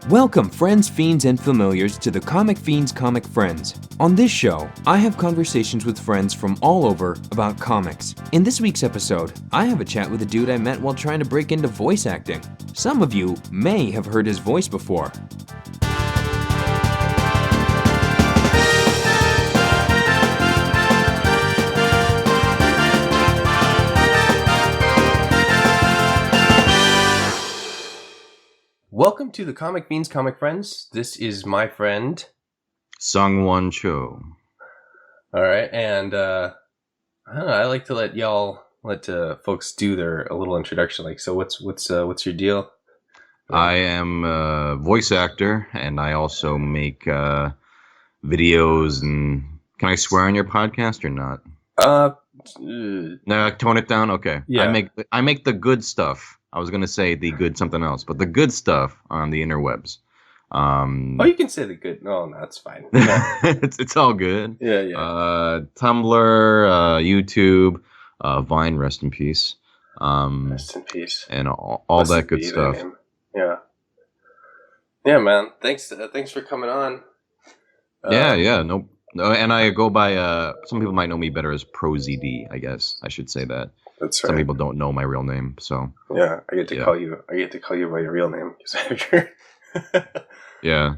Welcome, friends, fiends, and familiars to the Comic Fiends Comic Friends. On this show, I have conversations with friends from all over about comics. In this week's episode, I have a chat with a dude I met while trying to break into voice acting. Some of you may have heard his voice before. Welcome to the Comic Fiends Comic Friends. This is my friend Sungwon Cho. All right, and I don't know. I like to let folks do a little introduction. Like, so what's your deal? I am a voice actor, and I also make videos. And can I swear on your podcast or not? No, tone it down. Okay. Yeah. I make the good stuff. I was gonna say the good something else, but the good stuff on the interwebs. You can say the good. No, that's fine. Yeah. it's all good. Yeah. Tumblr, YouTube, Vine, rest in peace. Rest in peace. And all that good stuff. Yeah. Yeah, man. Thanks for coming on. Yeah. No, and I go by. Some people might know me better as Prozd. I guess I should say that. That's right. Some people don't know my real name, so yeah, I get to call you by your real name. Yeah.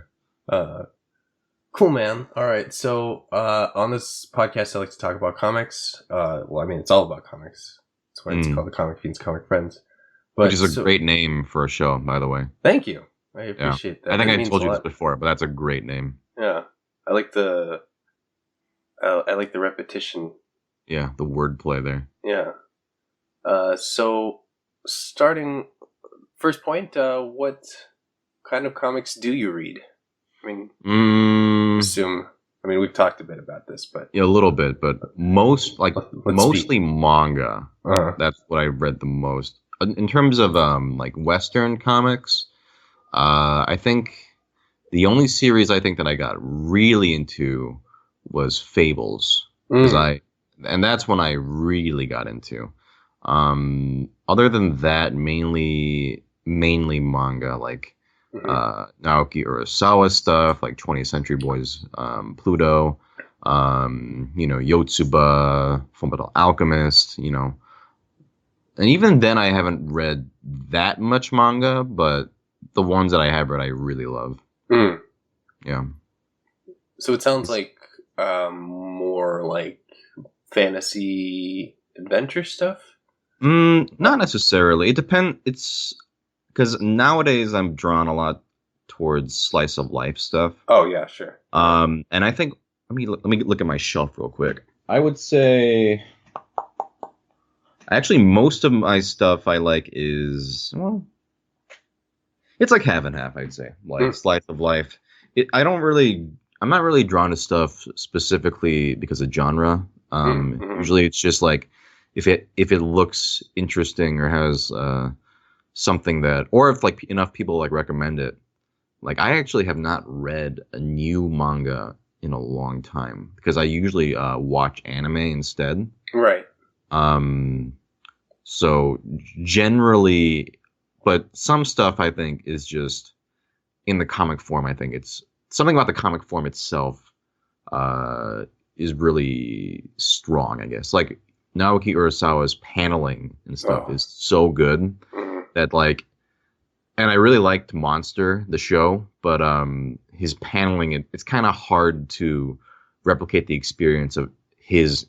Cool, man. All right. So on this podcast, I like to talk about comics. It's all about comics. That's why it's called the Comic Fiends Comic Friends. Which is a great name for a show, by the way. Thank you. I appreciate that. I think I told you this before, but that's a great name. Yeah, I like the repetition. Yeah, the wordplay there. Yeah. So starting first point, what kind of comics do you read? I mean, we've talked a bit about this, but yeah, a little bit, but mostly manga. Uh-huh. That's what I read the most. In terms of like Western comics, I think the only series I think that I got really into was Fables, and that's when I really got into. Other than that, mainly manga, like Naoki Urasawa stuff, like 20th Century Boys, Pluto, Yotsuba, Fullmetal Alchemist, and even then I haven't read that much manga, but the ones that I have read I really love. Yeah. So it sounds like more like fantasy adventure stuff. Not necessarily. It depends. It's because nowadays I'm drawn a lot towards slice of life stuff. Oh yeah, sure. And I think let me look at my shelf real quick. I would say actually most of my stuff I like is it's like half and half. I'd say like slice of life. I'm not really drawn to stuff specifically because of genre. Usually it's just like if it looks interesting or has something that, or if like enough people like recommend it. Like I actually have not read a new manga in a long time because I usually watch anime instead. Right. So generally, but some stuff I think is just in the comic form. I think it's something about the comic form itself is really strong, I guess. Like Naoki Urasawa's paneling and stuff is so good that like, and I really liked Monster, the show, but his paneling, it's kind of hard to replicate the experience of his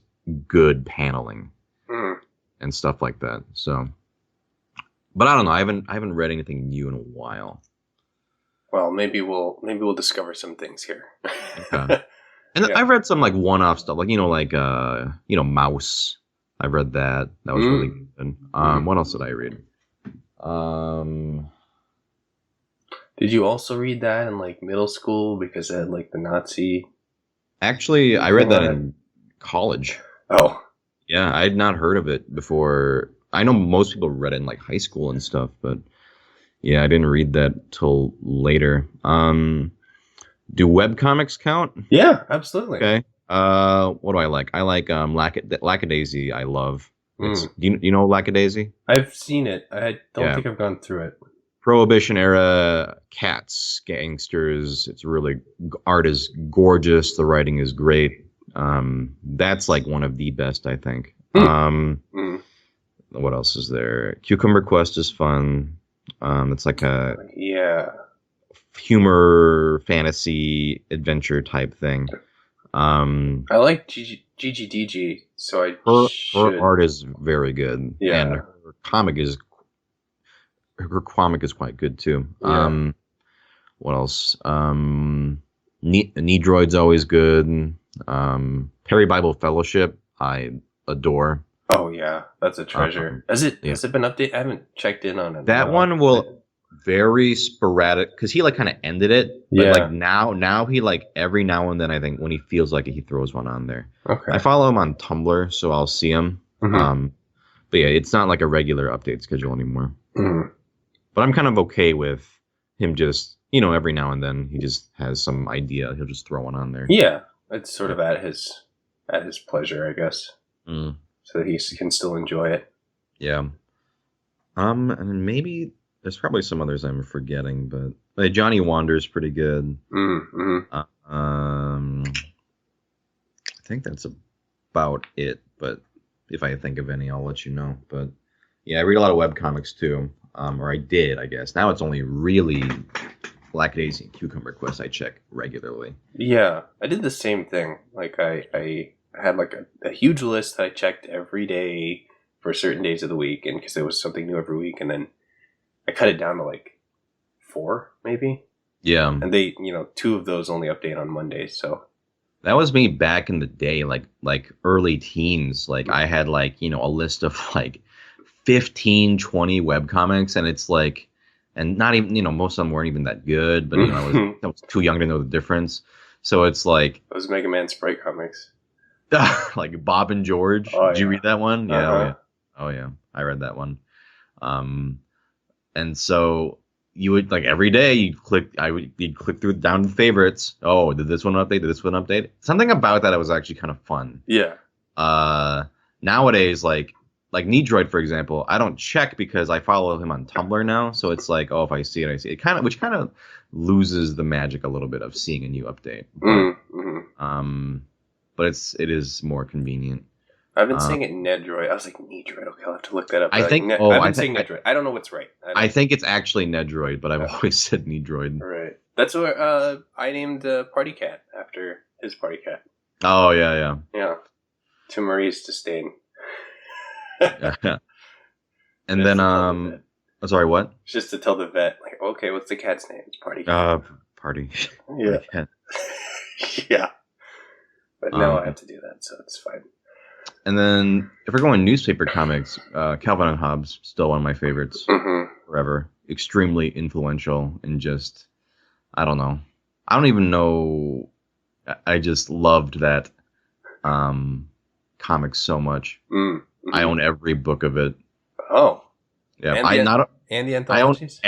good paneling and stuff like that. So, but I don't know. I haven't read anything new in a while. Well, maybe we'll discover some things here. Okay. And I've read some like one-off stuff, like Mouse. I read that. That was really good. What else did I read? Did you also read that in like middle school because it had like the Nazi? Actually, I read that in college. Oh. Yeah, I had not heard of it before. I know most people read it in like high school and stuff, but yeah, I didn't read that till later. Do webcomics count? Yeah, absolutely. Okay. What do I like? I like Lackadaisy. I love. Do you know Lackadaisy? I've seen it. I don't think I've gone through it. Prohibition era cats, gangsters. It's really art is gorgeous. The writing is great. That's like one of the best, I think. What else is there? Cucumber Quest is fun. It's like a humor, fantasy, adventure type thing. I like GGDG, so her art is very good. Yeah. And her comic is quite good too. Yeah. What else? Needroid's always good. Perry Bible Fellowship, I adore. Oh yeah, that's a treasure. Has it been updated? I haven't checked in on it. That one will very sporadic because he like kind of ended it. But like now he like every now and then I think when he feels like it, he throws one on there. Okay. I follow him on Tumblr, so I'll see him. But yeah, it's not like a regular update schedule anymore. But I'm kind of okay with him just, every now and then he just has some idea. He'll just throw one on there. Yeah, it's sort of at his pleasure, I guess. So that he can still enjoy it. Yeah. And maybe there's probably some others I'm forgetting, but like Johnny Wander's pretty good. I think that's about it. But if I think of any, I'll let you know. But yeah, I read a lot of webcomics too. Or I did, I guess. Now it's only really Lackadaisy and Cucumber Quest I check regularly. Yeah, I did the same thing. Like I had like a huge list that I checked every day for certain days of the week, and because there was something new every week, and then I cut it down to like 4 maybe. Yeah, and they 2 of those only update on Mondays. So that was me back in the day, like early teens. Like I had like a list of like 15, 20 webcomics, and it's like, and not even, most of them weren't even that good, but I was too young to know the difference. So it's like those Mega Man Sprite comics, like Bob and George. Did you read that one? Yeah. Oh yeah, I read that one. And so you would like every day you'd click through down to favorites. Oh, did this one update? Did this one update? Something about that was actually kind of fun. Yeah. Nowadays, like Needroid, for example, I don't check because I follow him on Tumblr now. So it's like, oh, if I see it, I see it. Which kind of loses the magic a little bit of seeing a new update. But it is more convenient. I've been saying it Nedroid. I was like, Nedroid. Okay, I'll have to look that up. I've been saying Nedroid. I don't know what's right. I think it's actually Nedroid, but I've always said Needroid. Right. That's where I named Party Cat after his Party Cat. Oh, yeah. Yeah. To Marie's disdain. Yeah. And then, sorry, what? Just to tell the vet, like, okay, what's the cat's name? It's Party Cat. Party. Yeah. Cat. Yeah. But now I have to do that, so it's fine. And then, if we're going newspaper comics, Calvin and Hobbes, still one of my favorites forever. Extremely influential and just, I don't know. I don't even know. I just loved that comic so much. I own every book of it. Oh. Yeah. And the anthologies?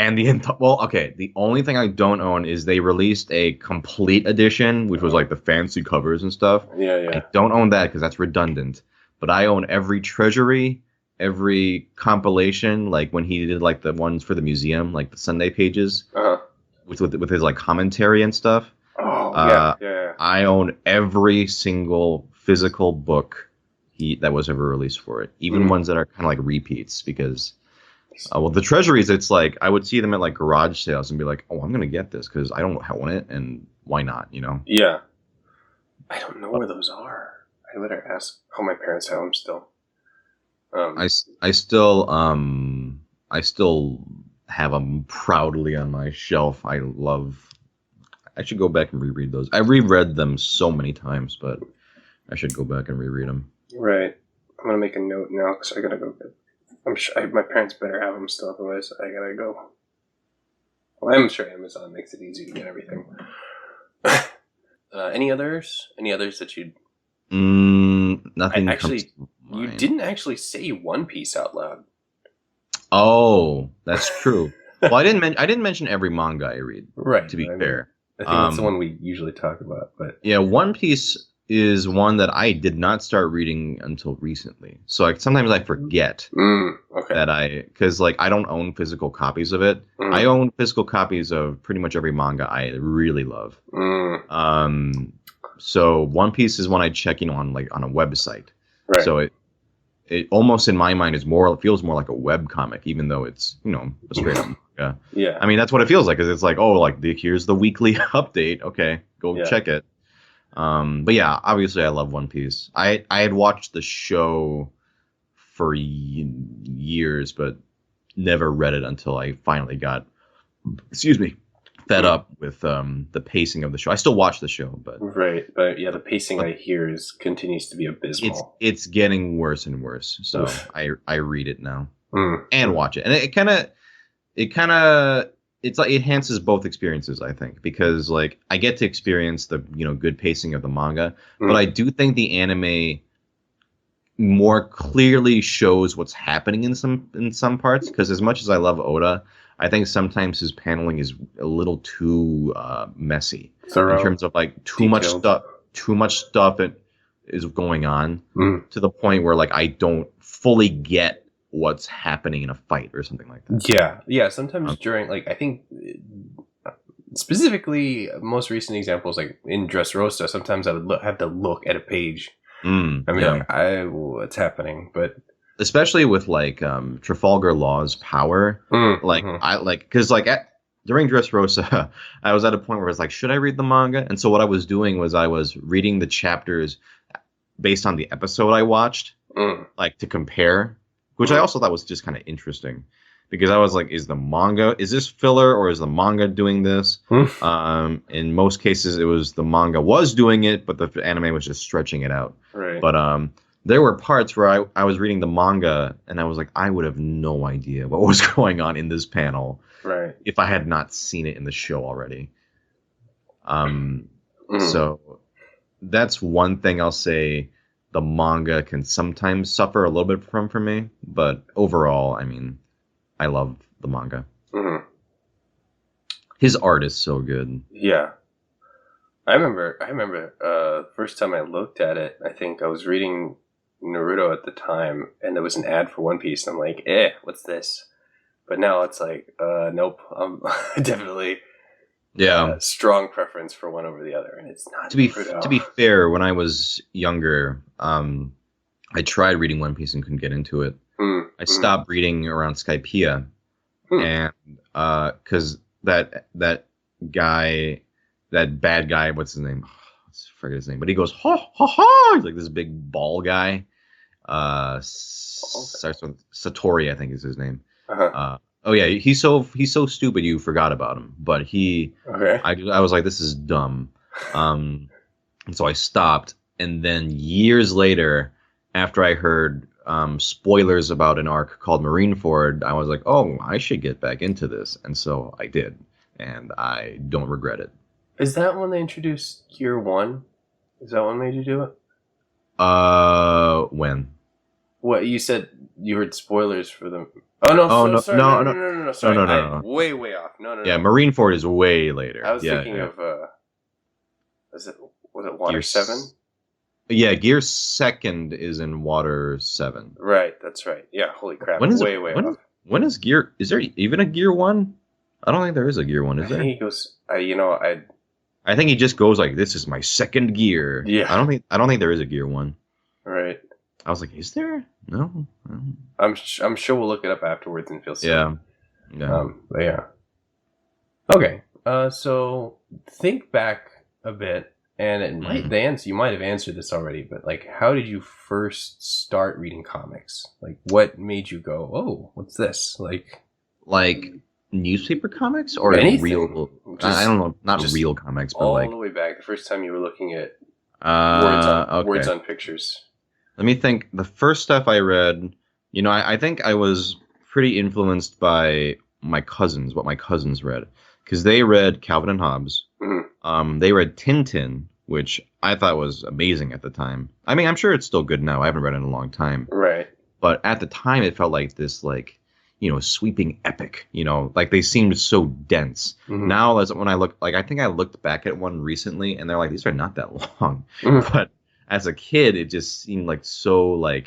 Well, okay. The only thing I don't own is they released a complete edition, which was like the fancy covers and stuff. Yeah. I don't own that because that's redundant. But I own every treasury, every compilation, like when he did like the ones for the museum, like the Sunday pages, with his like commentary and stuff. Oh, yeah. I own every single physical book that was ever released for it, even ones that are kind of like repeats, because the treasuries, it's like I would see them at like garage sales and be like, oh, I'm gonna get this because I don't own it, and why not, Yeah. I don't know where those are. I better ask. Oh, my parents have them still. I still have them proudly on my shelf. I should go back and reread those. I reread them so many times, but I should go back and reread them. Right. I'm gonna make a note now because I gotta go. I'm sure my parents better have them still, otherwise I gotta go. Well, I'm sure Amazon makes it easy to get everything. Any others? Any others that you'd? Nothing. Actually, you didn't actually say One Piece out loud. Oh, that's true. Well, I didn't mention every manga I read. Right. To be fair, I think that's the one we usually talk about. But yeah, One Piece. is one that I did not start reading until recently. So like sometimes I forget Okay. that because like I don't own physical copies of it. I own physical copies of pretty much every manga I really love. So One Piece is one I check on like on a website. Right. So it almost in my mind it feels more like a web comic, even though it's a straight up manga. Yeah. I mean that's what it feels like, because it's like, oh, like here's the weekly update. Okay, go check it. But yeah, obviously I love One Piece. I had watched the show for years, but never read it until I finally got, fed up with the pacing of the show. I still watch the show, but yeah, the pacing I hear continues to be abysmal. It's getting worse and worse. So I read it now and watch it, and it kind of it's like it enhances both experiences, I think, because like I get to experience the good pacing of the manga, but I do think the anime more clearly shows what's happening in some parts, because as much as I love Oda, I think sometimes his paneling is a little too messy in terms of like too much stuff is going on to the point where like I don't fully get what's happening in a fight or something like that. Yeah. Sometimes during like I think specifically most recent examples like in Dressrosa, sometimes I would have to look at a page. What's happening? But especially with like Trafalgar Law's power, during Dressrosa, I was at a point where I was like, should I read the manga? And so what I was doing was I was reading the chapters based on the episode I watched, like to compare, which I also thought was just kind of interesting, because I was like, is this filler or is the manga doing this? In most cases, it was the manga was doing it, but the anime was just stretching it out. Right. But there were parts where I was reading the manga and I was like, I would have no idea what was going on in this panel if I had not seen it in the show already. So that's one thing I'll say the manga can sometimes suffer a little bit from for me, but overall, I mean, I love the manga. His art is so good. Yeah. I remember first time I looked at it, I think I was reading Naruto at the time, and there was an ad for One Piece, and I'm like, what's this? But now it's like, nope, definitely strong preference for one over the other, and it's not Naruto. To be fair, when I was younger, I tried reading One Piece and couldn't get into it. I stopped reading around Skypiea, and because that guy, that bad guy, what's his name? I forget his name, but he goes ha ha ha. He's like this big ball guy. Starts with Satori, I think is his name. He's so stupid you forgot about him. But I was like, this is dumb. And so I stopped, and then years later, after I heard spoilers about an arc called Marineford, I was like, oh, I should get back into this, and so I did, and I don't regret it. Is that when they introduced Gear 1? Is that what made you do it? When? What you said? You heard spoilers for them. Oh no! Sorry, no. Sorry, no. Way off. No. Yeah, Marineford is way later. I was thinking of. Was it Water 7? Yeah, Gear 2nd is in Water 7. Right, that's right. Yeah, holy crap! Way off. When is Gear? Is there even a Gear 1? I don't think there is a Gear 1. Is there? He goes. I think he just goes like, "This is my second gear." Yeah. I don't think there is a Gear 1. Right. I was like, "Is there?" No. I'm sure we'll look it up afterwards and feel silly. Yeah. But yeah. Okay. So think back a bit, and you might have answered this already, but like, how did you first start reading comics? Like, what made you go, "Oh, what's this?" Like newspaper comics or anything. Real? I don't know, not real comics, but all like the way back, the first time you were looking at words on pictures. Let me think. The first stuff I read, I think I was pretty influenced by what my cousins read, because they read Calvin and Hobbes. They read Tintin, which I thought was amazing at the time. I mean, I'm sure it's still good now. I haven't read it in a long time. Right. But at the time, it felt like this, like, sweeping epic, like they seemed so dense. Mhm. Now, as when I look, like, I think I looked back at one recently and they're like, these are not that long. Mhm. But as a kid, it just seemed like so I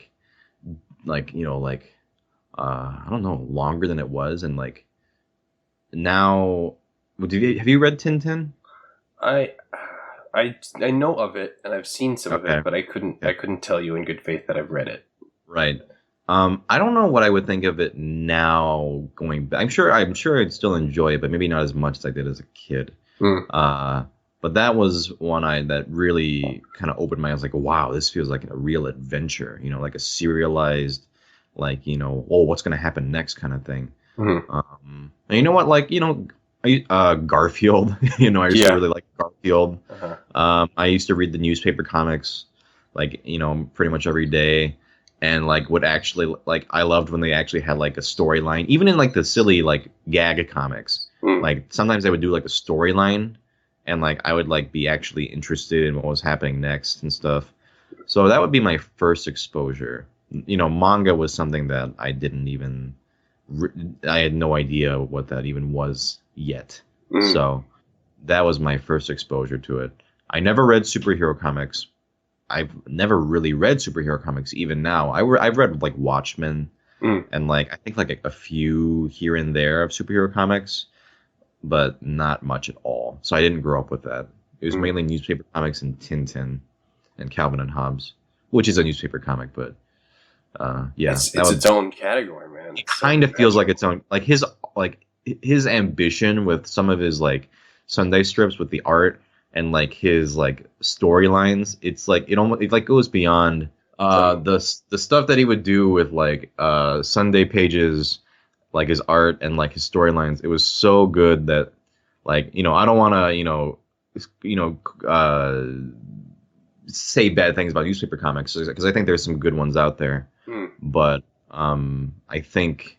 don't know, longer than it was. And like now, have you read Tintin? I I know of it and I've seen some of Okay. it, but I couldn't tell you in good faith that I've read it. Right. I don't know what I would think of it now going back. I'm sure I'd still enjoy it, but maybe not as much as I did as a kid. Mm. But that was one that really kind of opened my eyes. Like, wow, this feels like a real adventure. Like a serialized, like, oh, what's going to happen next kind of thing. Mhm. And you know what? Like, Garfield. I used to really like Garfield. Uh-huh. I used to read the newspaper comics, like, pretty much every day. And like would actually like I loved when they actually had like a storyline, even in like the silly like gag comics. Mm. Like sometimes they would do like a storyline, and like I would like be actually interested in what was happening next and stuff. So that would be my first exposure. Manga was something that I didn't even I had no idea what that even was yet. Mm. So that was my first exposure to it. I never read superhero comics. I've never really read superhero comics. Even now, I've read like Watchmen and like I think like a few here and there of superhero comics, but not much at all. So I didn't grow up with that. It was mainly newspaper comics and Tintin and Calvin and Hobbes, which is a newspaper comic, but yeah, It's its own category, man. it kind of feels like its own, like his ambition with some of his like Sunday strips with the art and like his like storylines. It's like it like goes beyond the stuff that he would do with like Sunday pages, like his art and like his storylines. It was so good that like I don't want to say bad things about newspaper comics because I think there's some good ones out there. But I think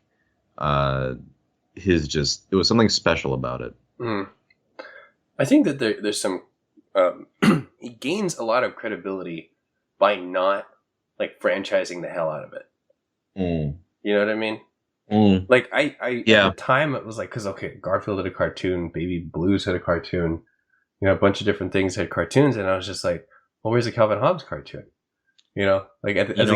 it was something special about it. I think that there's some he gains a lot of credibility by not like franchising the hell out of it. You know what I mean? Like I at the time it was like, because okay, Garfield had a cartoon, Baby Blues had a cartoon, a bunch of different things had cartoons, and I was just like, well, where's the Calvin Hobbes cartoon? Like as a kid, as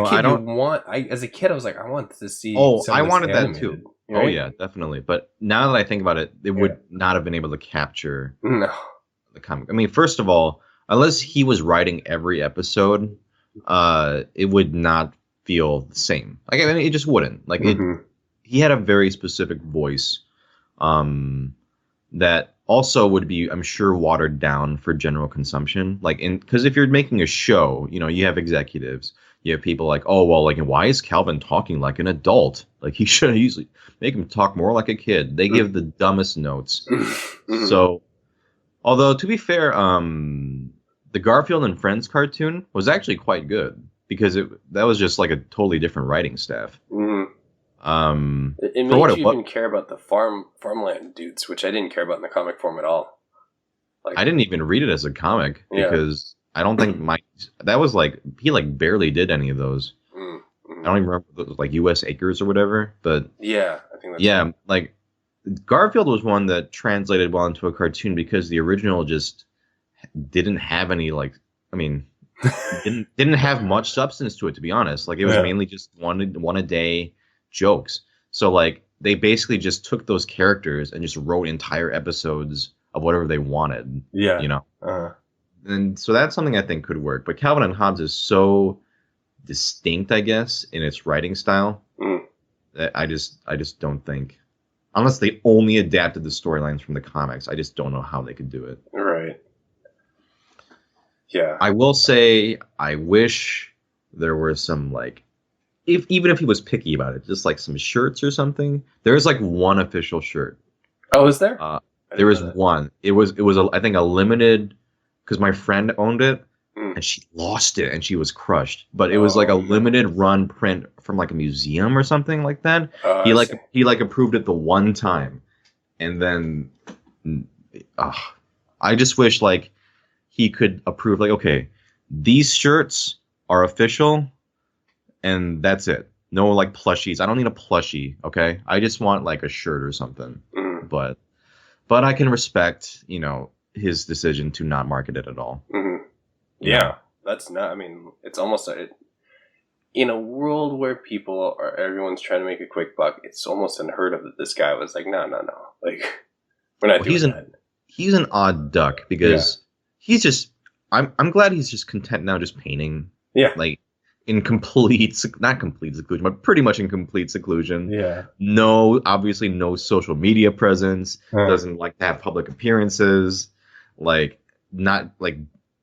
a kid I was like, I want to see. I wanted animated, that too. right? Oh yeah, definitely. But now that I think about it, it would not have been able to capture the comic. I mean, first of all, unless he was writing every episode, it would not feel the same. Like, I mean, it just wouldn't. Like he had a very specific voice, that also would be, I'm sure, watered down for general consumption. Like, because if you're making a show, you have executives, you have people like, oh well, like, why is Calvin talking like an adult? Like, he should usually make him talk more like a kid. They give the dumbest notes. So, although to be fair, the Garfield and Friends cartoon was actually quite good because that was just like a totally different writing staff. It made you even care about the farmland dudes, which I didn't care about in the comic form at all. Like, I didn't even read it as a comic because I don't think that was like, he like barely did any of those. I don't even remember those, like U.S. Acres or whatever, but yeah, I think that's right. Like Garfield was one that translated well into a cartoon because the original just didn't have any, like, I mean, didn't have much substance to it, to be honest. Like, it was mainly just one a day jokes. So like they basically just took those characters and just wrote entire episodes of whatever they wanted. And so that's something I think could work. But Calvin and Hobbes is so distinct, I guess, in its writing style that I just don't think, unless they only adapted the storylines from the comics, I just don't know how they could do it. Right. Yeah. I will say I wish there were some, like, even if he was picky about it, just like some shirts or something. There's like one official shirt. Oh, is there? There is one. It was I think a limited, because my friend owned it and she lost it and she was crushed. But it was like a limited run print from like a museum or something like that. He approved it the one time, and then I just wish like he could approve, like, okay, these shirts are official. And that's it. No like plushies. I don't need a plushie. Okay, I just want like a shirt or something. Mm-hmm. But I can respect, his decision to not market it at all. Mm-hmm. Yeah, that's not. I mean, it's almost in a world where everyone's trying to make a quick buck. It's almost unheard of that this guy was like, no, like we're not doing that. He's an odd duck because he's just. I'm glad he's just content now, just painting. Yeah, like in not complete seclusion, but pretty much in complete seclusion. Yeah. Obviously no social media presence. Doesn't like to have public appearances. Like not like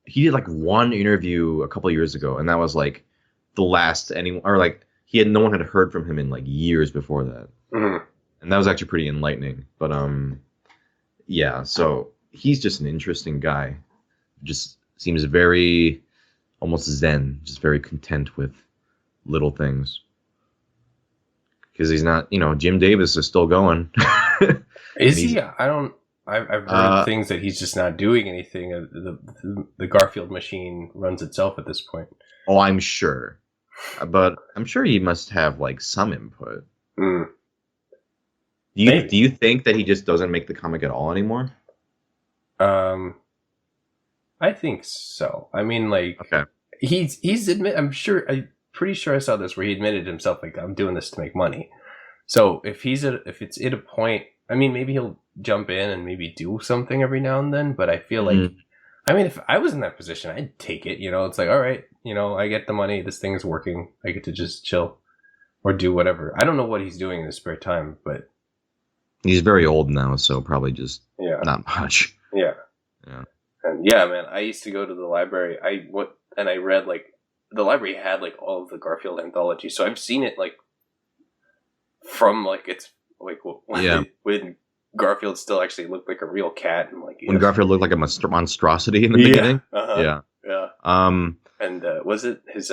he did like one interview a couple of years ago, and that was like the last anyone or like no one had heard from him in like years before that. Mm-hmm. And that was actually pretty enlightening. But yeah, so he's just an interesting guy. Just seems very almost zen, just very content with little things. Because he's not, Jim Davis is still going. Is he? I've heard things that he's just not doing anything. The Garfield machine runs itself at this point. Oh, I'm sure. But I'm sure he must have like some input. Mm. Do you think that he just doesn't make the comic at all anymore? I think so. I mean, like, okay. He's I'm pretty sure I saw this where he admitted himself, like, I'm doing this to make money. So if it's at a point, I mean, maybe he'll jump in and maybe do something every now and then. But I feel like, I mean, if I was in that position, I'd take it. It's like, all right, I get the money. This thing is working. I get to just chill or do whatever. I don't know what he's doing in his spare time, but he's very old now, so probably just not much. Yeah. Yeah. And yeah, man, I used to go to the library. I read, like, the library had like all of the Garfield anthologies, so I've seen it like from like it's like when Garfield still actually looked like a real cat, and like when Garfield looked like a monstrosity in the beginning. Yeah. And was it his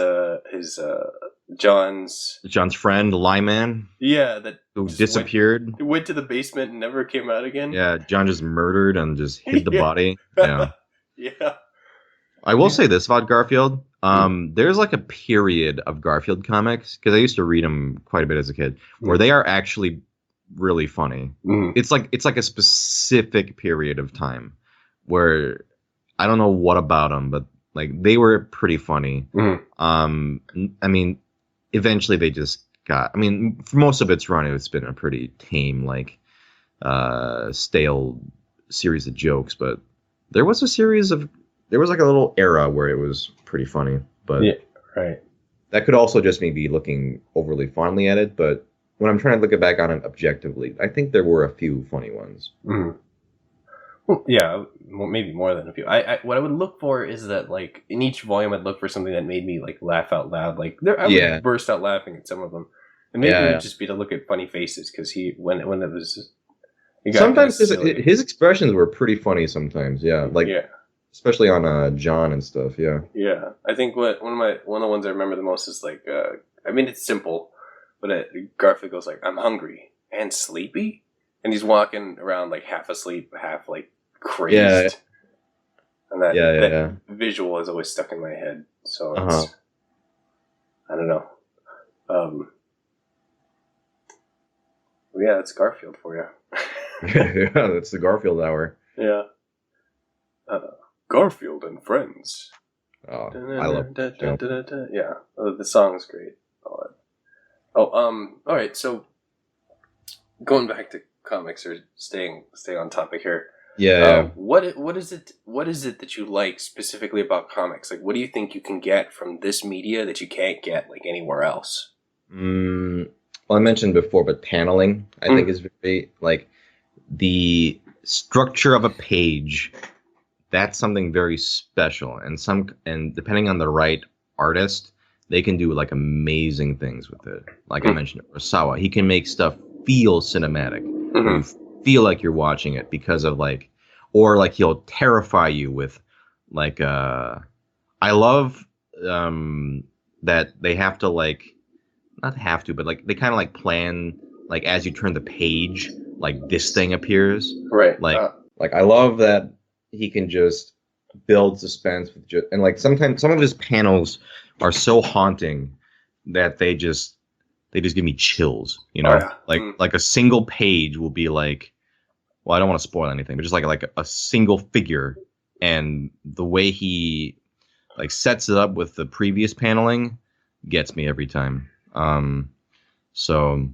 John's friend Lyman? Yeah, that who disappeared. Went to the basement and never came out again. Yeah, John just murdered and just hid the body. Yeah. Yeah. I will say this about Garfield. There's like a period of Garfield comics, because I used to read them quite a bit as a kid, where they are actually really funny. It's like a specific period of time where I don't know what about them, but like they were pretty funny. I mean, eventually they just got. I mean, for most of its run, it's been a pretty tame, like stale series of jokes. But there was like a little era where it was pretty funny. But yeah, right. That could also just me be looking overly fondly at it. But when I'm trying to look back on it objectively, I think there were a few funny ones. Well, yeah, maybe more than a few. I what I would look for is that, like, in each volume, I'd look for something that made me like laugh out loud. Like I would burst out laughing at some of them, and maybe it would just be to look at funny faces, because when it was. Sometimes his expressions were pretty funny. Sometimes, especially on John and stuff. Yeah. Yeah, I think one of the ones I remember the most is like, I mean, it's simple, but Garfield goes like, "I'm hungry and sleepy," and he's walking around like half asleep, half like crazed. Yeah. And that visual is always stuck in my head. So it's, I don't know. Yeah, it's Garfield for you. Yeah, that's the Garfield hour. Yeah. Garfield and Friends. Oh, I love it. Yeah, the song's great. All right. So going back to comics, or staying on topic here. Yeah. What is it that you like specifically about comics? Like, what do you think you can get from this media that you can't get like anywhere else? Well, I mentioned before, but paneling I think is very, like, the structure of a page. That's something very special, and depending on the right artist, they can do like amazing things with it. Like I mentioned, Urasawa, he can make stuff feel cinematic. You feel like you're watching it because of like, or like he'll terrify you with like. I love that they have to like, not have to, but like they kind of like plan, like as you turn the page, like this thing appears. Right. Like I love that. He can just build suspense with and like sometimes some of his panels are so haunting that they they just give me chills. Oh, yeah. Like a single page will be like, well, I don't want to spoil anything, but just like a single figure, and the way he like sets it up with the previous paneling gets me every time. So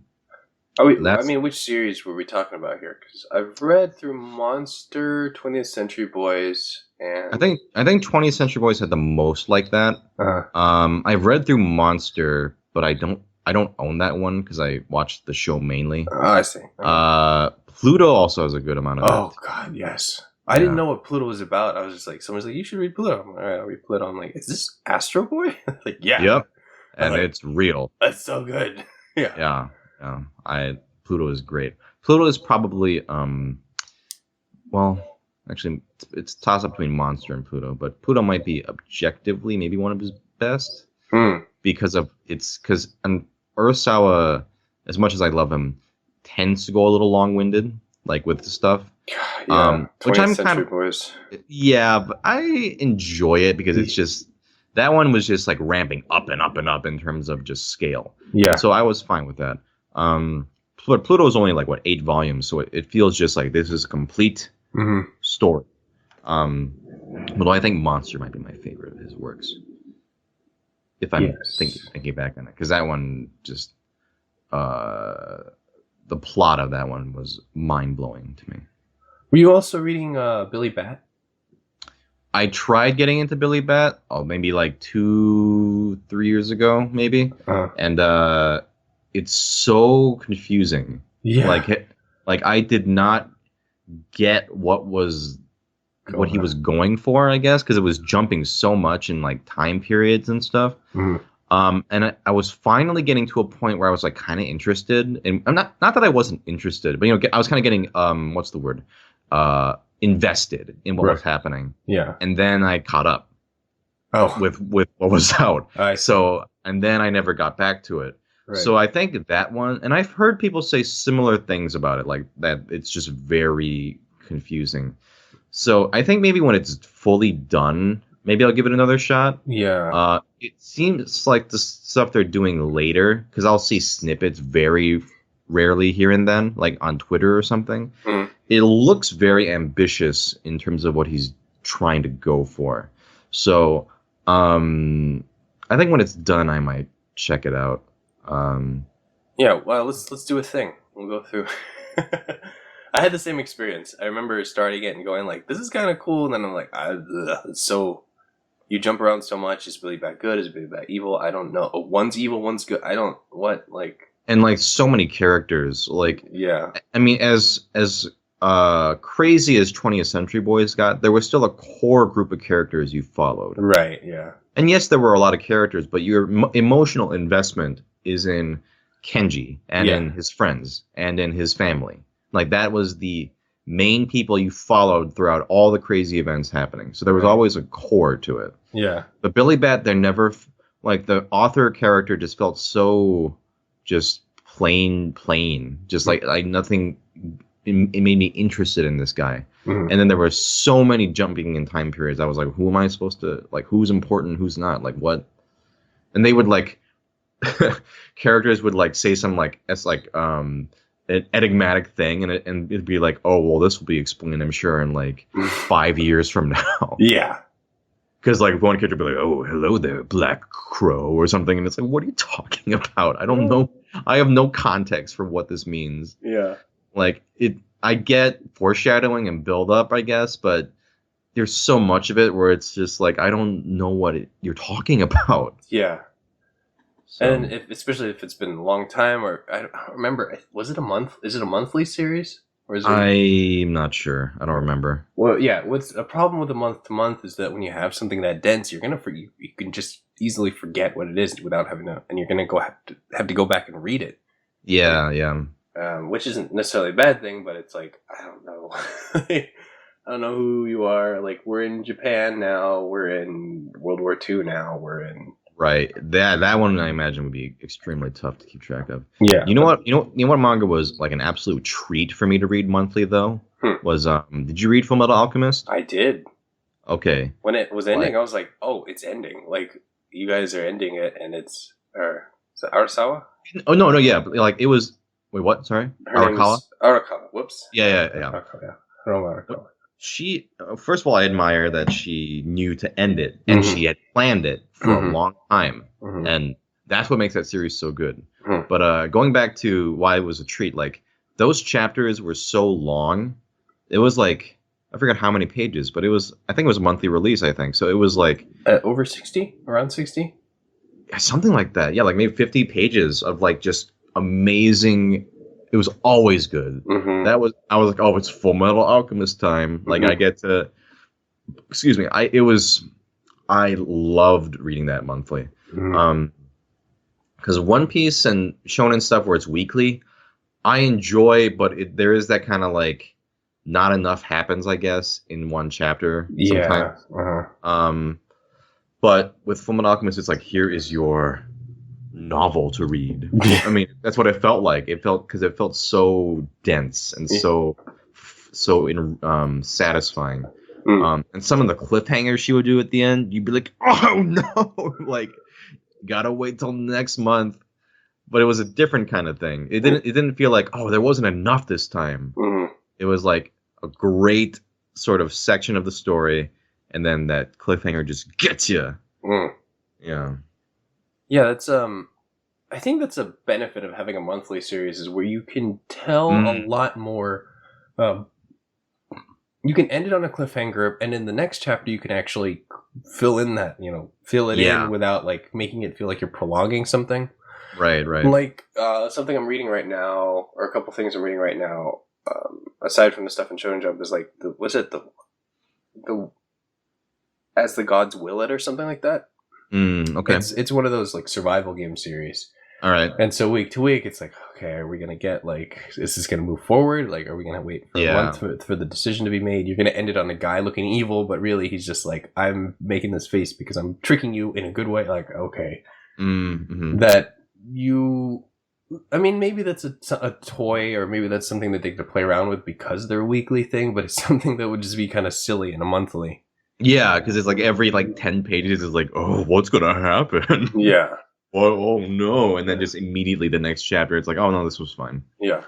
I mean, which series were we talking about here? Because I've read through Monster, 20th Century Boys, and I think 20th Century Boys had the most like that. I've read through Monster, but I don't own that one because I watched the show mainly. Oh, I see. Pluto also has a good amount of that. Oh God, yes. I didn't know what Pluto was about. I was just like, someone's like, you should read Pluto. I'm like, all right, I'll read Pluto. I'm like, is this Astro Boy? Like, yeah. Yep. And like, it's real. That's so good. Yeah. Yeah. Pluto is great. Pluto is probably well, actually it's toss up between Monster and Pluto, but Pluto might be objectively maybe one of his best because Urasawa, as much as I love him, tends to go a little long-winded, like with the stuff. Yeah, which I'm kind of Boys. Yeah, but I enjoy it because it's just that one was just like ramping up and up and up in terms of just scale. Yeah. So I was fine with that. But Pluto is only like 8 volumes, so it feels just like this is a complete story. Although I think Monster might be my favorite of his works. If I'm thinking back on it, because that one just the plot of that one was mind blowing to me. Were you also reading Billy Bat? I tried getting into Billy Bat, maybe like 2-3 years ago, maybe, and it's so confusing. Yeah, like I did not get what he was going for, I guess, because it was jumping so much in like time periods and stuff. And I was finally getting to a point where I was like kind of interested, and I'm not that I wasn't interested, but I was kind of getting what's the word, invested in what was happening. Yeah, and then I caught up. With what was out. So and then I never got back to it. Right. So I think that one, and I've heard people say similar things about it, like that it's just very confusing. So I think maybe when it's fully done, maybe I'll give it another shot. Yeah. It seems like the stuff they're doing later, because I'll see snippets very rarely here and then, like on Twitter or something. It looks very ambitious in terms of what he's trying to go for. So I think when it's done, I might check it out. Yeah, well, let's do a thing. We'll go through. I had the same experience. I remember starting it and going like, "This is kind of cool," and then I'm like, "So you jump around so much. Is Billy Bat good? Is Billy Bat evil? I don't know. One's evil, one's good. I don't and like so many characters. Like I mean, as crazy as 20th Century Boys got, there was still a core group of characters you followed. Right. Yeah. And yes, there were a lot of characters, but your emotional investment is in Kenji and in his friends and in his family. Like that was the main people you followed throughout all the crazy events happening. So there was always a core to it. Yeah. But Billy Bat, they're never like the author character just felt so just plain, just like nothing. It made me interested in this guy. And then there were so many jumping in time periods. I was like, who am I supposed to, like, who's important, who's not, like, what? And they would, like, characters would, like, say some, like, it's like, an enigmatic thing, and it'd be like, oh, well, this will be explained, I'm sure, in, like, 5 years from now. Yeah. Because, like, one character would be like, oh, hello there, Black Crow, or something, and it's like, what are you talking about? I don't know. I have no context for what this means. Yeah. Like, I get foreshadowing and build up, I guess, but there's so much of it where it's just like, I don't know what you're talking about. Yeah. So. And especially if it's been a long time, or I don't remember, was it a month? Is it a monthly series? Or is it... I'm not sure. I don't remember. Well, yeah. What's a problem with a month to month is that when you have something that dense, you can just easily forget what it is without having to, and you're gonna have to go back and read it. Yeah, yeah. Which isn't necessarily a bad thing, but it's like, I don't know. I don't know who you are. Like, we're in Japan now. We're in World War II now. We're in... Right. That one, I imagine, would be extremely tough to keep track of. Yeah. You know what manga was, like, an absolute treat for me to read monthly, though? Was, did you read Fullmetal Alchemist? I did. Okay. When it was ending, I was like, oh, it's ending. Like, you guys are ending it, and it's... Is it Urasawa? Oh no, yeah, but, like it was. Wait, what? Sorry, Her Arakawa. name's Arakawa. Whoops. Yeah. Arakawa, yeah. I don't know Arakawa. She first of all, I admire that she knew to end it, and Mhm. she had planned it for a Mhm. long time, Mhm. and that's what makes that series so good. Mhm. But going back to why it was a treat, like those chapters were so long. It was like I forgot how many pages, but I think it was a monthly release. I think so. It was like Over 60? Around 60? something like that. Yeah, like maybe 50 pages of like just amazing. It was always good. Mm-hmm. I was like, oh, it's Full Metal Alchemist time. Like I get to, excuse me. I loved reading that monthly. Mm-hmm. Because One Piece and shonen stuff where it's weekly, I enjoy, but there is that kind of like not enough happens, I guess, in one chapter Yeah. sometimes. Uh-huh. But with Fullmetal Alchemist, it's like here is your novel to read. I mean, that's what it felt like. It felt so dense and so satisfying. And some of the cliffhangers she would do at the end, you'd be like, oh no, like gotta wait till next month. But it was a different kind of thing. It didn't feel like, oh, there wasn't enough this time. Mm-hmm. It was like a great sort of section of the story, and then that cliffhanger just gets you. Mm. Yeah. Yeah, that's I think that's a benefit of having a monthly series is where you can tell a lot more. You can end it on a cliffhanger, and in the next chapter, you can actually fill in that, fill it in without like making it feel like you're prolonging something. Right. Like something I'm reading right now, or a couple things I'm reading right now, aside from the stuff in Shonen Jump, is like the As the Gods Will It or something like that. Okay. It's one of those like survival game series. All right. And so week to week, it's like, okay, are we gonna get like, is this gonna move forward? Like, are we gonna wait for a month for the decision to be made? You're gonna end it on a guy looking evil, but really he's just like, I'm making this face because I'm tricking you in a good way. Like, okay, that you. I mean, maybe that's a toy, or maybe that's something that they could play around with because they're a weekly thing. But it's something that would just be kind of silly in a monthly. Yeah, because it's like every like 10 pages is like, oh, what's gonna happen? Yeah. Oh no! And then just immediately the next chapter, it's like, oh no, this was fine. Yeah.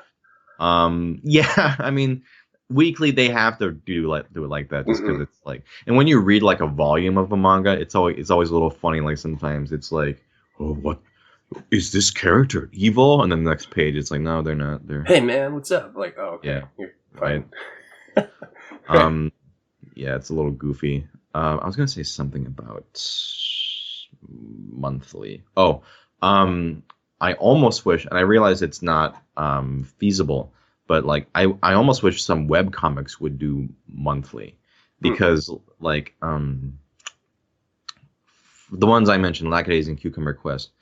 Yeah. I mean, weekly they have to do it like that, just because it's like, and when you read like a volume of a manga, it's always a little funny. Like sometimes it's like, oh, what is this character evil? And then the next page, it's like, no, they're not. They're hey man, what's up? Like, oh, okay, yeah, you're fine. Right. Yeah, it's a little goofy. I was gonna say something about monthly. Oh, I almost wish, and I realize it's not feasible, but like I almost wish some web comics would do monthly, because like the ones I mentioned, Lackadaisy and Cucumber Quest,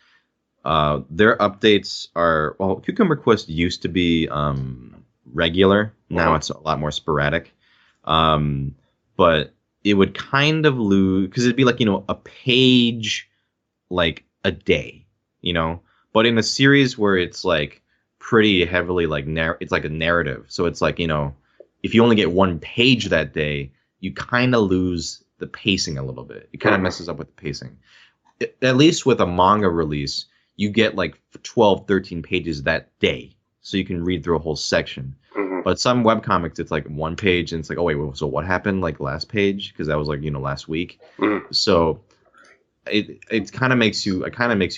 their updates are, well, Cucumber Quest used to be regular. Now it's a lot more sporadic. But it would kind of lose, because it'd be like, a page like a day, but in a series where it's like pretty heavily like it's like a narrative. So it's like, if you only get one page that day, you kind of lose the pacing a little bit. It kind of messes up with the pacing. At least with a manga release, you get like 12, 13 pages that day. So you can read through a whole section. But some webcomics, it's like one page, and it's like, oh wait, so what happened like last page? Because that was like, last week. So it kind of makes you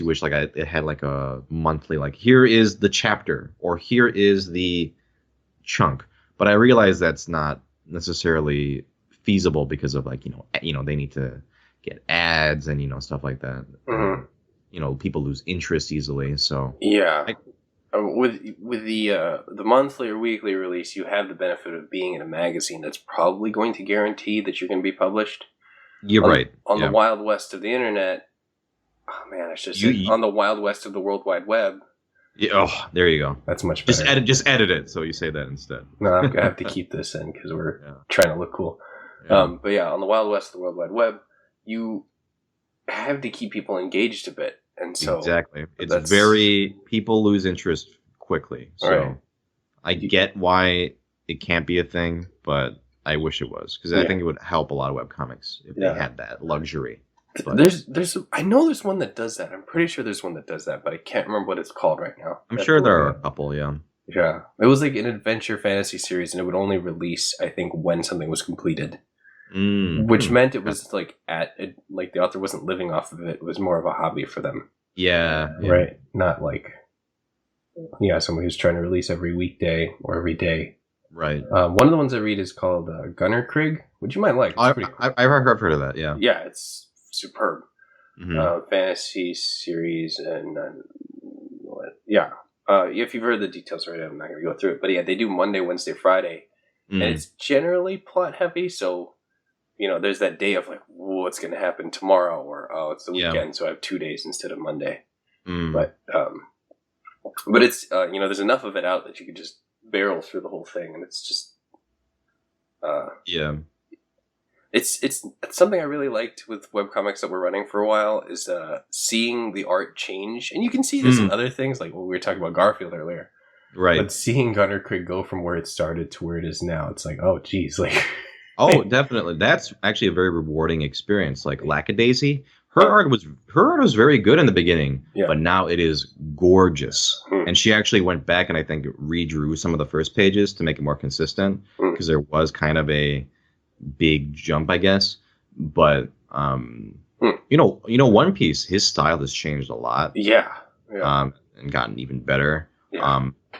wish like it had like a monthly, like here is the chapter, or here is the chunk. But I realize that's not necessarily feasible because of like, they need to get ads and stuff like that. And, people lose interest easily. So yeah. With the monthly or weekly release, you have the benefit of being in a magazine that's probably going to guarantee that you're going to be published. You're right. On the Wild West of the internet, oh man, I should say on the Wild West of the World Wide Web. Yeah, oh, there you go. That's much better. Just edit it so you say that instead. No, I'm gonna have to keep this in because we're trying to look cool. Yeah. But yeah, on the Wild West of the World Wide Web, you have to keep people engaged a bit. And so exactly, it's people lose interest quickly. So I get why it can't be a thing, but I wish it was, because I think it would help a lot of webcomics if they had that luxury. But There's I know there's one that does that. I'm pretty sure there's one that does that, but I can't remember what it's called right now. I'm sure there are a couple, yeah. Yeah. It was like an adventure fantasy series, and it would only release, I think, when something was completed. Which meant it was like like the author wasn't living off of it. It was more of a hobby for them. Yeah. Right. Not like someone who's trying to release every weekday or every day. Right. One of the ones I read is called Gunner Krig, which you might like. It's pretty cool. I've heard of that, yeah. Yeah, it's superb. Fantasy series, and if you've heard the details already, I'm not going to go through it. But yeah, they do Monday, Wednesday, Friday, and it's generally plot heavy. So, there's that day of like, what's going to happen tomorrow, or it's the weekend, so I have 2 days instead of Monday. But it's there's enough of it out that you could just barrel through the whole thing, and it's just It's something I really liked with webcomics that we're running for a while is seeing the art change. And you can see this in other things, like when we were talking about Garfield earlier. Right. But seeing Gunner Krig go from where it started to where it is now, it's like, oh, geez. Like, oh, definitely. That's actually a very rewarding experience. Like Lackadaisy, her art was very good in the beginning, but now it is gorgeous. And she actually went back and I think redrew some of the first pages to make it more consistent because there was kind of a big jump, I guess. But One Piece, his style has changed a lot. And gotten even better.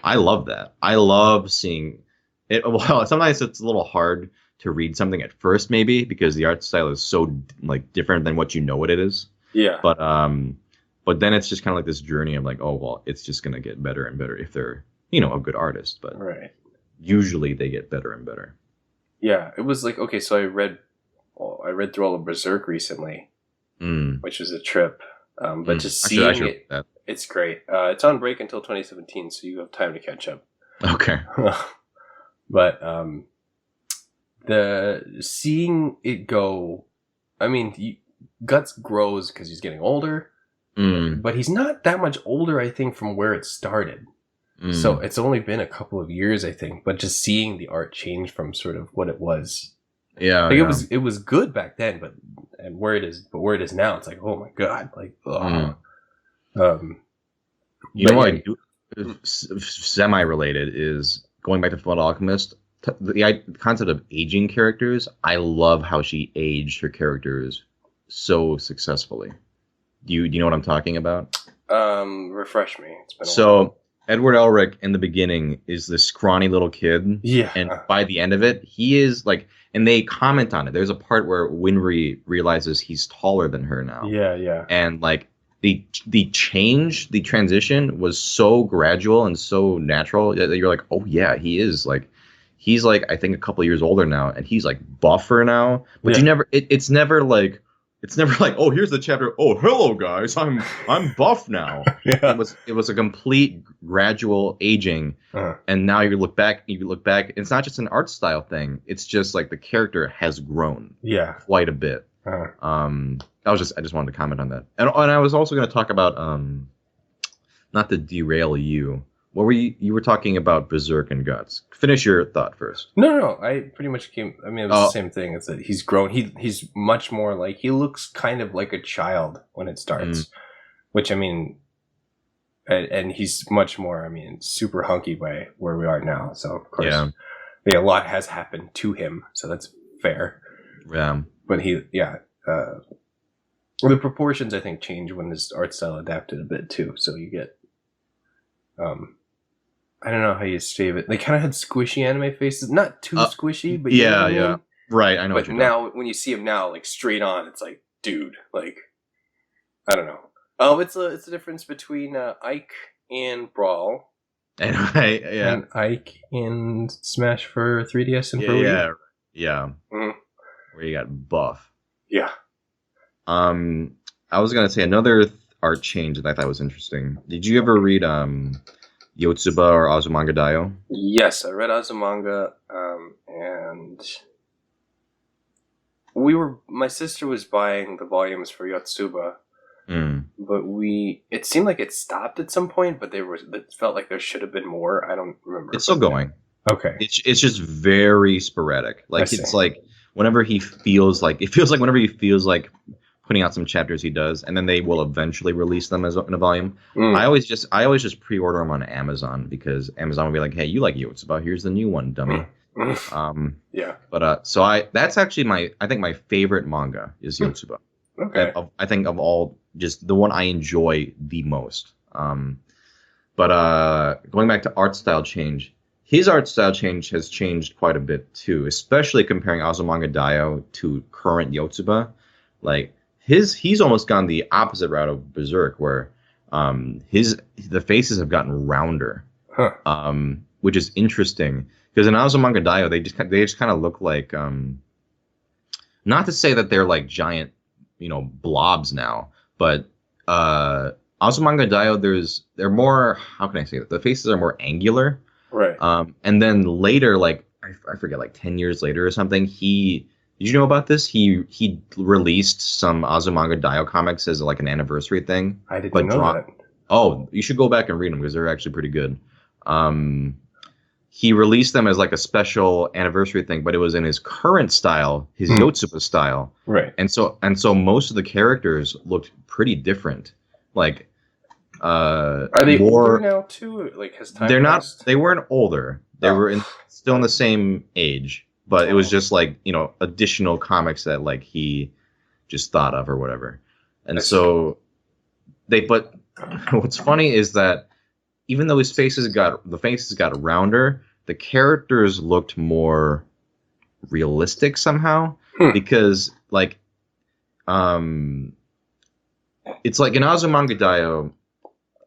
I love that. I love seeing it. Well, sometimes it's a little hard to read something at first, maybe because the art style is so like different than what it is. But then it's just kind of like this journey of like, oh well, it's just gonna get better and better if they're a good artist. But usually they get better and better. Yeah, it was like, okay, so I read through all of Berserk recently, which was a trip. But just seeing it's great. It's on break until 2017, so you have time to catch up. Okay. But the seeing it go, I mean, Guts grows because he's getting older, but he's not that much older, I think, from where it started. So it's only been a couple of years, I think, but just seeing the art change from sort of what it was. It was good back then, but where it is now, it's like, oh my god, like, semi-related is going back to Fullmetal Alchemist. The concept of aging characters, I love how she aged her characters so successfully. Do you know what I'm talking about? Refresh me. It's been a while. Edward Elric in the beginning is this scrawny little kid. Yeah. And by the end of it, he is like, and they comment on it. There's a part where Winry realizes he's taller than her now. Yeah. And like the transition was so gradual and so natural that you're like, oh yeah, he's like, I think a couple of years older now, and he's like buffer now. But it's never like, oh, here's the chapter. Oh, hello guys, I'm buff now. It was a complete gradual aging, and now you look back. It's not just an art style thing. It's just like the character has grown, quite a bit. I just wanted to comment on that, and I was also going to talk about not to derail you. What were you were talking about Berserk and Guts. Finish your thought first. No. I pretty much it was the same thing. It's that he's grown. He's much more like, he looks kind of like a child when it starts, which I mean, and he's much more, I mean, super hunky by where we are now. So of course, a lot has happened to him. So that's fair. Yeah. But the proportions I think change when his art style adapted a bit too. So you get, I don't know how you save it. They kind of had squishy anime faces, not too squishy, but yeah, right. I know. But now, when you see him now, like straight on, it's like, dude, like, I don't know. Oh, it's a difference between Ike and Brawl, and Ike and Smash for 3DS and for Wii. Yeah. Where you got buff. Yeah. I was gonna say another art change that I thought was interesting. Did you ever read Yotsuba or Azumanga Daioh? Yes, I read Azumanga, and my sister was buying the volumes for Yotsuba, but it seemed like it stopped at some point, but it felt like there should have been more. I don't remember. It's still going. Okay. It's just very sporadic. Like it's like whenever he feels like putting out some chapters he does, and then they will eventually release them as in a volume. Mm. I always just pre-order them on Amazon because Amazon will be like, hey, you like Yotsuba, here's the new one, dummy. Yeah. But so that's actually I think my favorite manga is Yotsuba. Okay. I think of all, just the one I enjoy the most. But going back to art style change, his art style change has changed quite a bit too, especially comparing Azumanga Daioh to current Yotsuba. Like he's almost gone the opposite route of Berserk, where the faces have gotten rounder, which is interesting because in Azumanga Daioh they just kind of look like not to say that they're like giant, blobs now, but Azumanga Daioh they're more, how can I say that, the faces are more angular. Right. And then later, like I forget, like 10 years later or something, did you know about this? He released some Azumanga Daioh comics as like an anniversary thing. I didn't know that. Oh, you should go back and read them because they're actually pretty good. He released them as like a special anniversary thing, but it was in his current style, his Yotsuba style. Right. And so most of the characters looked pretty different. Like, are they older now too? Like, has time passed? They weren't older. They were still in the same age, but it was just like, additional comics that like he just thought of or whatever. And so but what's funny is that even though the faces got rounder, the characters looked more realistic somehow because like it's like in Azumanga Daioh,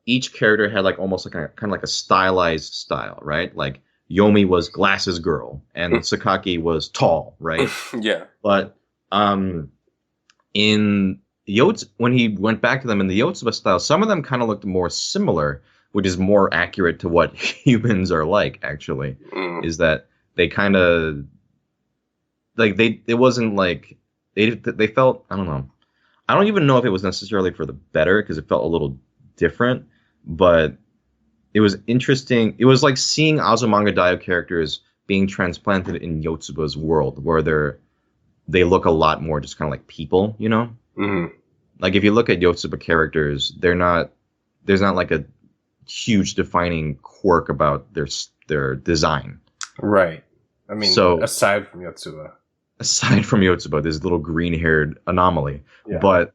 each character had like almost like kind of like a stylized style, right? Like Yomi was glasses girl and Sakaki was tall, right? Yeah. But in when he went back to them in the Yotsuba style, some of them kind of looked more similar, which is more accurate to what humans are like, actually. Is that they kind of like it wasn't like they felt, I don't know. I don't even know if it was necessarily for the better because it felt a little different, but it was interesting. It was like seeing Azumanga Daioh characters being transplanted in Yotsuba's world, where they look a lot more just kind of like people, Like if you look at Yotsuba characters, there's not like a huge defining quirk about their design. Right. I mean, so, aside from Yotsuba, this little green-haired anomaly. Yeah. But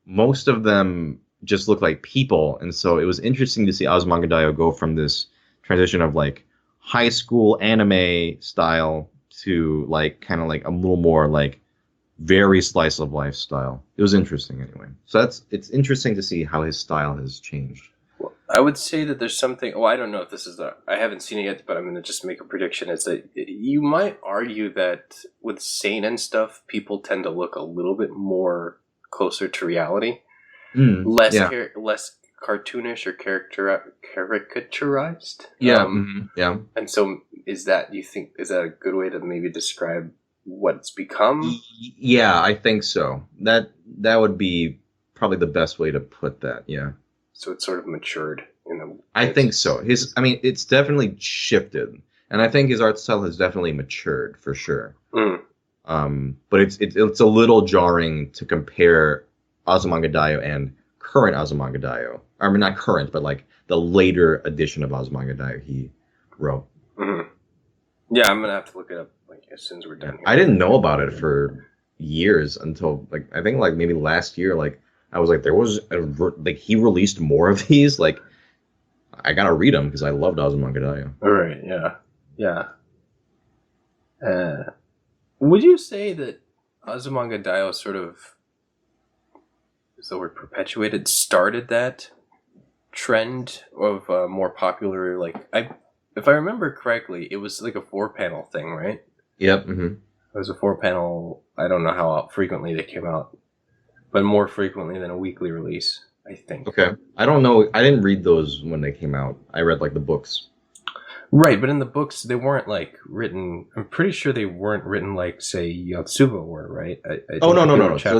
most of them just look like people, and so it was interesting to see Azumanga Daioh go from this transition of like high school anime style to like kind of like a little more like very slice of life style. It was interesting anyway. So it's interesting to see how his style has changed. Well, I would say that there's something. Oh, I don't know if this is I haven't seen it yet, but I'm going to just make a prediction. Is that you might argue that with seinen stuff, people tend to look a little bit more closer to reality, less cartoonish or caricaturized. Yeah, yeah. And so, do you think is that a good way to maybe describe what it's become? Yeah, I think so. That would be probably the best way to put that. Yeah. So it's sort of matured. I think so. It's definitely shifted, and I think his art style has definitely matured for sure. But it's a little jarring to compare Azumanga Daioh and current Azumanga Daioh. I mean, not current, but like the later edition of Azumanga Daioh he wrote. Yeah, I'm gonna have to look it up like as soon as we're done here. I didn't know about it for years until like I think like maybe last year. Like I was like, there was he released more of these. Like I gotta read them because I loved Azumanga Daioh. All right, yeah. Would you say that Azumanga Daioh sort of, is the word perpetuated, started that trend of more popular, like, if I remember correctly, it was like a 4-panel thing, right? Yep. Mm-hmm. It was a 4-panel, I don't know how frequently they came out, but more frequently than a weekly release, I think. Okay. I don't know. I didn't read those when they came out. I read like the books. Right, but in the books, they weren't like written. I'm pretty sure they weren't written like, say, Yotsuba were, right? No. So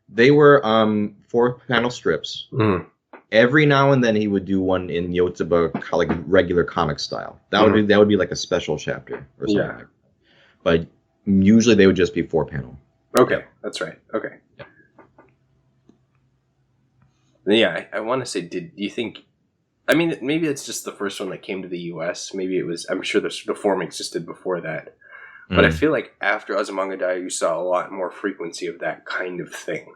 they were 4-panel strips. Every now and then he would do one in Yotsuba, like regular comic style. That would be like a special chapter or something. Yeah. But usually they would just be 4-panel. Okay, that's right. Okay. Yeah, I want to say, do you think? I mean, maybe it's just the first one that came to the U.S. Maybe it was. I'm sure the form existed before that, but I feel like after Azumanga you saw a lot more frequency of that kind of thing.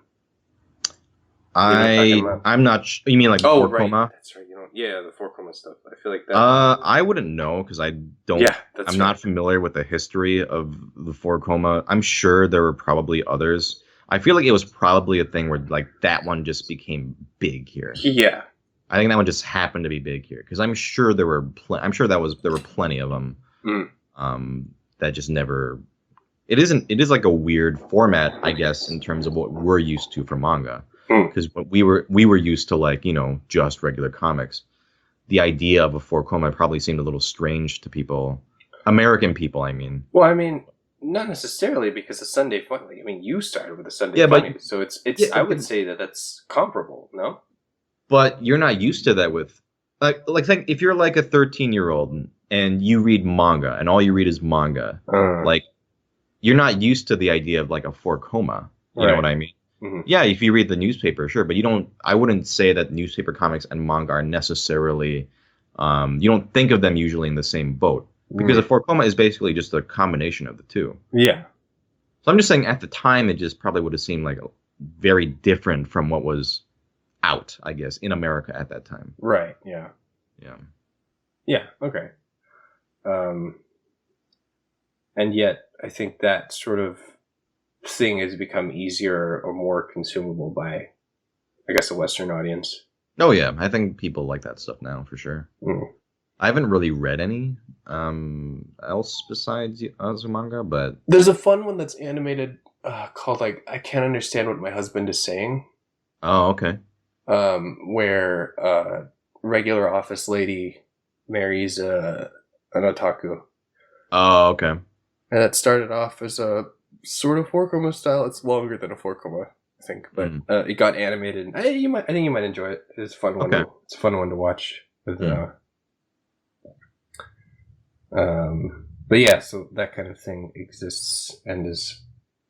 I'm not. You mean like Oh, four right. coma? That's right. Yeah, the 4 stuff. I feel like that. I wouldn't know because I don't. Yeah, that's I'm right. not familiar with the history of the 4 I'm sure there were probably others. I feel like it was probably a thing where like that one just became big here. Yeah. I think that one just happened to be big here because I'm sure there were. I'm sure there were plenty of them. That just never. It isn't. It is like a weird format, I guess, in terms of what we're used to for manga. Because we were used to like just regular comics. The idea of a 4 probably seemed a little strange to people, American people. I mean. Well, I mean, not necessarily because the Sunday Funny. I mean, you started with the Sunday Funny, so it's. Yeah, I would say that's comparable. No. But you're not used to that with like if you're like a 13-year-old and you read manga and all you read is manga, like you're not used to the idea of like a 4 You know what I mean? Mm-hmm. Yeah, if you read the newspaper, sure, but you don't. I wouldn't say that newspaper comics and manga are necessarily. You don't think of them usually in the same boat because a 4 is basically just a combination of the two. Yeah. So I'm just saying, at the time, it just probably would have seemed like very different from what was out, I guess, in America at that time. Right. Yeah. Yeah. Yeah. Okay. And yet, I think that sort of thing has become easier or more consumable by, I guess, a Western audience. Oh yeah, I think people like that stuff now for sure. I haven't really read any else besides Azumanga, but there's a fun one that's animated called like I Can't Understand What My Husband Is Saying. Oh, okay. Where a regular office lady marries an otaku. Oh, okay. And it started off as a sort of 4 style. It's longer than a 4, I think, but it got animated. I think you might enjoy it. It's a fun one. Okay. It's a fun one to watch. With, but yeah, so that kind of thing exists and has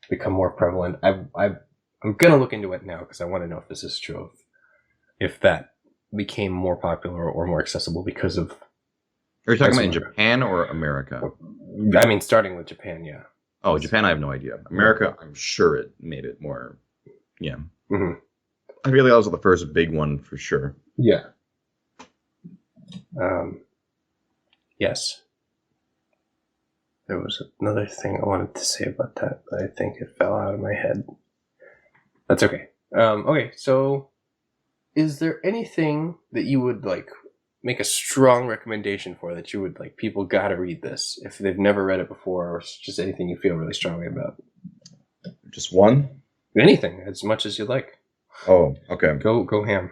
become more prevalent. I'm gonna look into it now because I want to know if this is true. If that became more popular or more accessible because of. Are you talking about in Japan or America? I mean, starting with Japan, yeah. Oh, Japan, I have no idea. America, I'm sure it made it more. Yeah. Mm-hmm. I feel like that was the first big one for sure. Yeah. Yes. There was another thing I wanted to say about that, but I think it fell out of my head. That's okay. Okay, so is there anything that you would like make a strong recommendation for that you would like people gotta read this if they've never read it before, or just anything you feel really strongly about? Just one? Anything, as much as you like. Oh, okay. Go ham.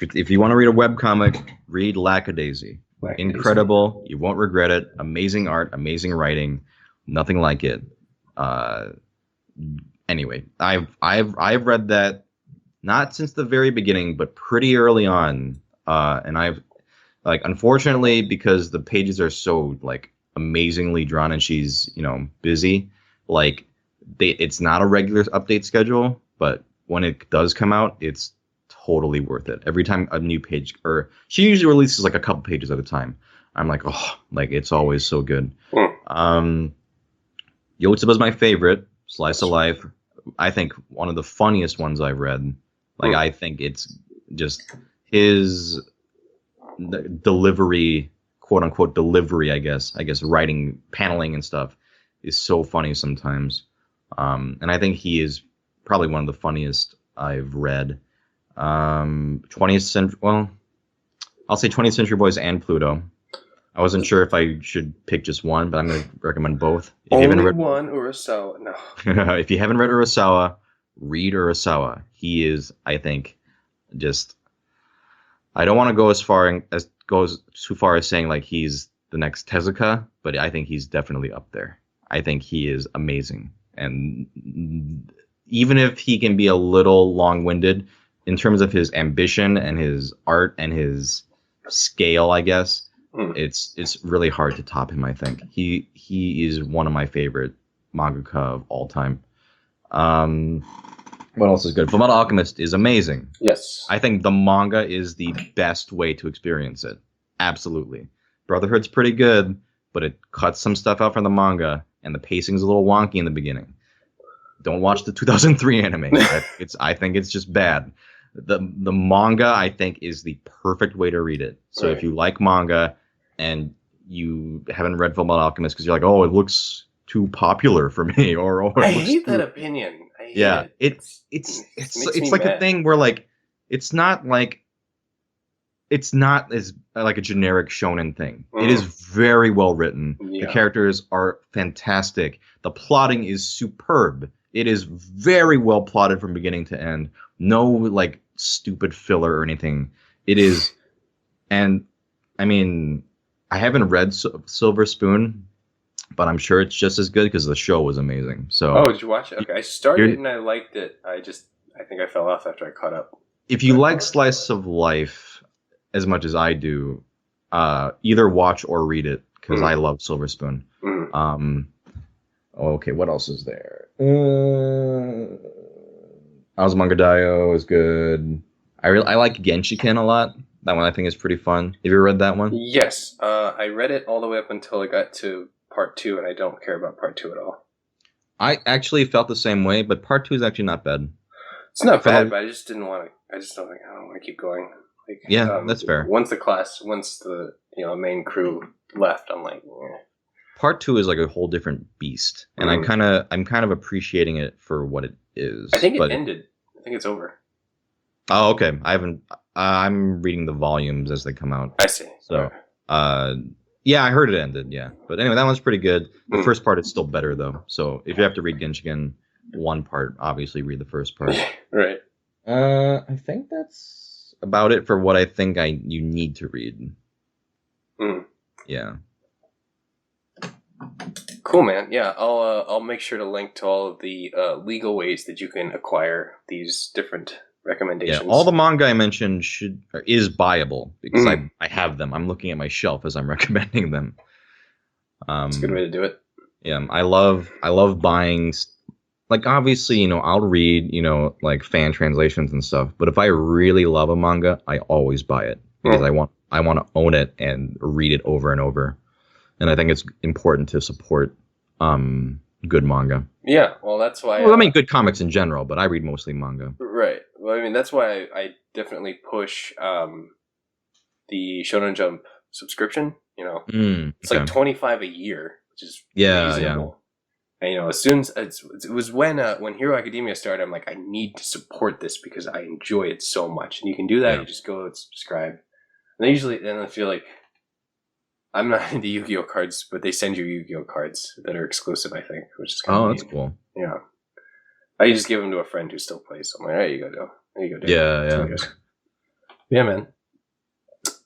If you want to read a webcomic, read Lackadaisy. Incredible. You won't regret it. Amazing art, amazing writing. Nothing like it. Anyway, I've read that not since the very beginning, but pretty early on. And I've like, unfortunately, because the pages are so like amazingly drawn and she's, busy, like it's not a regular update schedule, but when it does come out, it's totally worth it. Every time a new page, or she usually releases like a couple pages at a time, I'm like, oh, like it's always so good. Yotsuba is my favorite. Slice of Life, I think one of the funniest ones I've read. Like I think it's just his delivery, quote unquote delivery, I guess writing, paneling and stuff is so funny sometimes. And I think he is probably one of the funniest I've read. 20th century, well, I'll say 20th Century Boys and Pluto. I wasn't sure if I should pick just one, but I'm going to recommend both. If Only one Urasawa, no. If you haven't read Urasawa, read Urasawa. He is, I think, just. I don't want to go too far as saying like he's the next Tezuka, but I think he's definitely up there. I think he is amazing, and even if he can be a little long-winded in terms of his ambition and his art and his scale, I guess. It's really hard to top him. I think he is one of my favorite mangaka of all time. What else is good? Fullmetal Alchemist is amazing. Yes. I think the manga is the best way to experience it. Absolutely. Brotherhood's pretty good, but it cuts some stuff out from the manga, and the pacing's a little wonky in the beginning. Don't watch the 2003 anime. I think it's just bad. The manga, I think, is the perfect way to read it. So if you like manga and you haven't read Fullmetal Alchemist because you're like, oh, it looks too popular for me, or I hate that opinion. I hate it. It's like a thing where like it's not as like a generic shonen thing. It is very well written. The characters are fantastic. The plotting is superb. It is very well plotted from beginning to end. No like stupid filler or anything. It is, and I mean, I haven't read Silver Spoon, but I'm sure it's just as good because the show was amazing. So, did you watch it? Okay, I started it and I liked it. I think I fell off after I caught up. If you like slice of life as much as I do, either watch or read it because I love Silver Spoon. Okay, what else is there? Azumanga is good. I like Genshiken a lot. That one I think is pretty fun. Have you ever read that one? Yes, I read it all the way up until I got to part 2, and I don't care about part 2 at all. I actually felt the same way, but part 2 is actually not bad. It's not bad, but I just didn't want to. I just don't want to keep going. Like, yeah, that's fair. Once the main crew left, I'm like, eh. Part 2 is like a whole different beast, and I'm kind of appreciating it for what it is. I think it ended. I think it's over. Oh, okay. I haven't. I'm reading the volumes as they come out. I see. So, yeah, I heard it ended. Yeah, but anyway, that one's pretty good. The first part is still better though. So if you have to read Genshiken one part, obviously read the first part. Right. I think that's about it for what I think you need to read. Yeah. Cool, man. Yeah, I'll make sure to link to all of the legal ways that you can acquire these different recommendations. Yeah, all the manga I mentioned is buyable because I have them. I'm looking at my shelf as I'm recommending them. It's a good way to do it. Yeah, I love buying. Like obviously, I'll read like fan translations and stuff. But if I really love a manga, I always buy it because I want to own it and read it over and over. And I think it's important to support good manga. Yeah, well, that's why... Well, I mean, good comics in general, but I read mostly manga. Right. Well, I mean, that's why I definitely push the Shonen Jump subscription. It's like $25 a year, which is reasonable. And, as soon as... It was when Hero Academia started, I'm like, I need to support this because I enjoy it so much. And you can do that, you just go and subscribe. And then I feel like... I'm not into Yu-Gi-Oh cards, but they send you Yu-Gi-Oh cards that are exclusive, I think, which is kind of neat. That's cool. Yeah. I just give them to a friend who still plays. So I'm like, there you go, dude. Yeah. Yeah, man.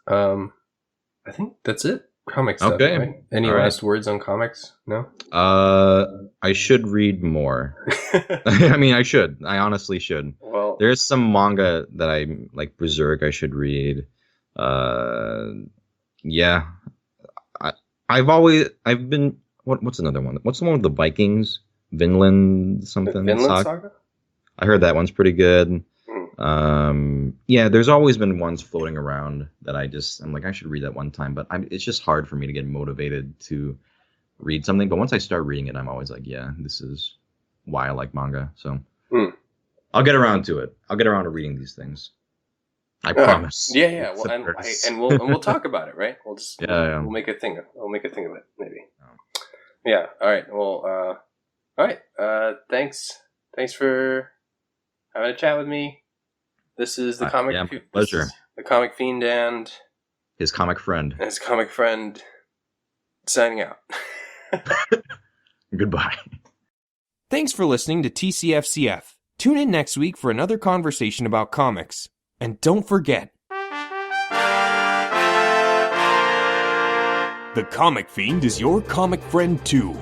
I think that's it. Comic stuff, okay. Right? Any last words on comics? No? I should read more. I mean, I should. I honestly should. Well, there's some manga that I like Berserk I should read. Yeah. I've been what's another one? What's the one with the Vikings? Vinland something? Vinland Saga? I heard that one's pretty good. Yeah, there's always been ones floating around that I'm like, I should read that one time, but it's just hard for me to get motivated to read something. But once I start reading it, I'm always like, yeah, this is why I like manga. So I'll get around to it. I'll get around to reading these things. I promise. Yeah. Well, and we'll talk about it, right? We'll just we'll make a thing. We'll make a thing of it, maybe. Yeah. All right. Well. All right. Thanks for having a chat with me. This is the comic. Yeah, pleasure. The Comic Fiend and his comic friend. Signing out. Goodbye. Thanks for listening to TCFCF. Tune in next week for another conversation about comics. And don't forget, the Comic Fiend is your comic friend too.